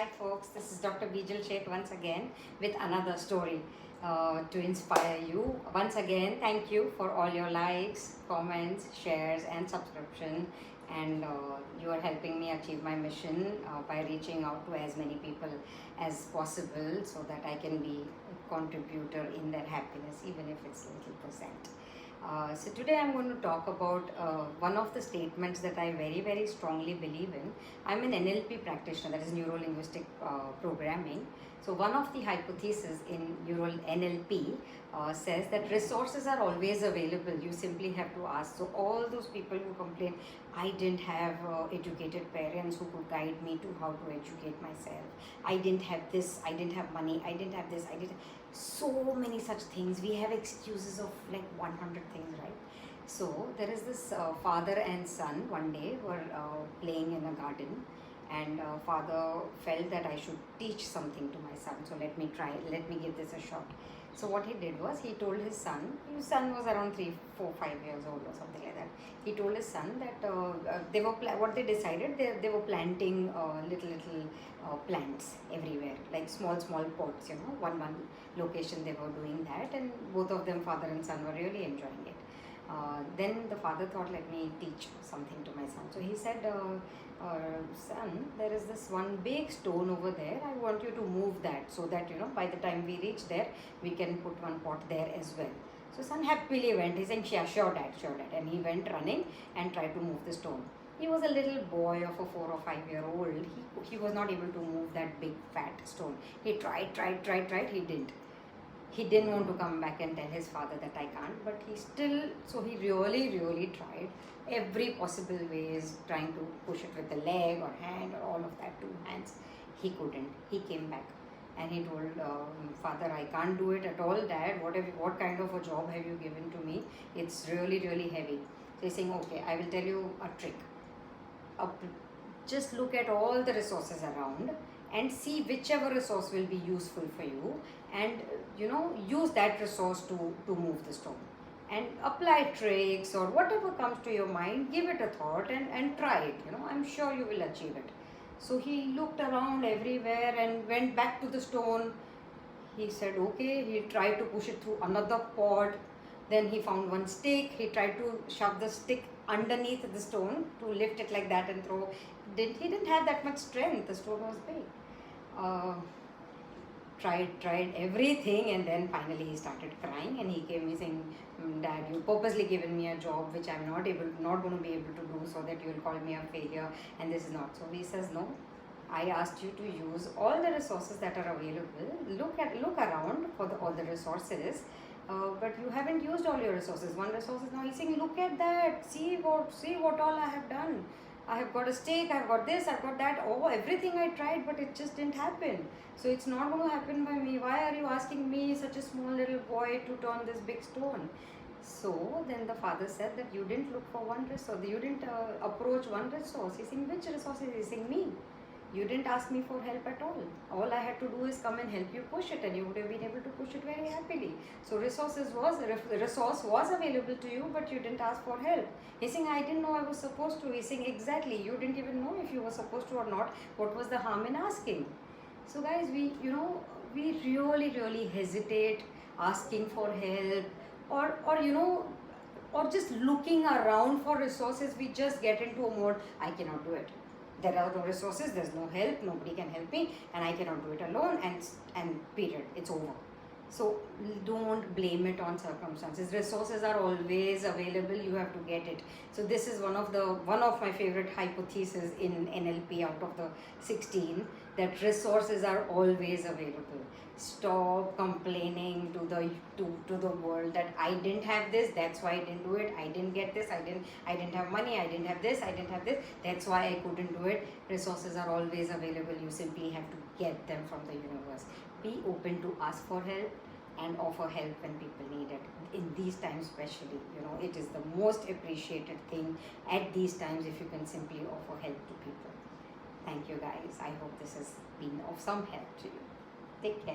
Hi folks, this is Dr. Bijal Sheikh once again with another story to inspire you. Once again, thank you for all your likes, comments, shares and subscription, and you are helping me achieve my mission by reaching out to as many people as possible so that I can be a contributor in their happiness, even if it's little percent. So today I'm going to talk about one of the statements that I very strongly believe in. I'm an NLP practitioner, that is Neuro Linguistic Programming. So one of the hypotheses in Neural NLP says that resources are always available. You simply have to ask. So all those people who complain, I didn't have educated parents who could guide me to how to educate myself. I didn't have this, I didn't have money, I didn't have this, I didn't. So many such things. We have excuses of like 100 things, right? So there is this father and son one day were playing in a garden, and father felt that I should teach something to my son. So let me give this a shot. So what he did was, he told his son was around 3, 4, 5 years old or something like that. He told his son that they were what they decided, they were planting little plants everywhere, like small pots, one location they were doing that, and both of them, father and son, were really enjoying it. Then the father thought, let me teach something to my son. So he said, son, there is this one big stone over there. I want you to move that so that, by the time we reach there, we can put one pot there as well. So son happily went. He said, yeah, sure dad. And he went running and tried to move the stone. He was a little boy of a 4 or 5 year old. He was not able to move that big fat stone. He tried. He didn't want to come back and tell his father that I can't, but he really tried every possible ways, trying to push it with the leg or hand or all of that, 2 hands. He couldn't. He came back and he told father, I can't do it at all, dad. What kind of a job have you given to me? It's really heavy. So he's saying, okay, I will tell you a trick. Just look at all the resources around and see whichever resource will be useful for you, and use that resource to move the stone, and apply tricks or whatever comes to your mind. Give it a thought and try it. I'm sure you will achieve it. So he looked around everywhere and went back to the stone. He said, okay. He tried to push it through another pot. Then he found one stick. He tried to shove the stick underneath the stone to lift it like that and throw. He didn't have that much strength. The stone was big. Tried everything, and then finally he started crying, and he came me saying, dad, you purposely given me a job which I'm not going to be able to do, so that you will call me a failure, and this is not. So he says, no, I asked you to use all the resources that are available. Look around for all the resources, but you haven't used all your resources. One resource is now. He's saying, look at that, see what all I have done. I have got a stick, I've got this, I've got that. Oh, everything I tried, but it just didn't happen. So it's not going to happen by me. Why are you asking me, such a small little boy, to turn this big stone? So then the father said that you didn't look for one resource. You didn't approach one resource. He's saying, which resource is he saying? Me. You didn't ask me for help at all. All I had to do is come and help you push it, and you would have been able to push it very happily. So the resource was available to you, but you didn't ask for help. He's saying, I didn't know I was supposed to. He's saying, exactly. You didn't even know if you were supposed to or not. What was the harm in asking? So guys, we really hesitate asking for help, or just looking around for resources. We just get into a mode, I cannot do it. There are no resources, there's no help, nobody can help me, and I cannot do it alone, and period, it's over. So don't blame it on circumstances. Resources are always available. You have to get it. So this is one of my favorite hypotheses in NLP out of the 16, that resources are always available. Stop complaining to the world that I didn't have this, that's why I didn't do it. I didn't get this, I didn't have money, I didn't have this, I didn't have this, that's why I couldn't do it. Resources are always available. You simply have to get them from the universe. Be open to ask for help and offer help when people need it. In these times especially, it is the most appreciated thing at these times, if you can simply offer help to people. Thank you guys. I hope this has been of some help to you. Take care.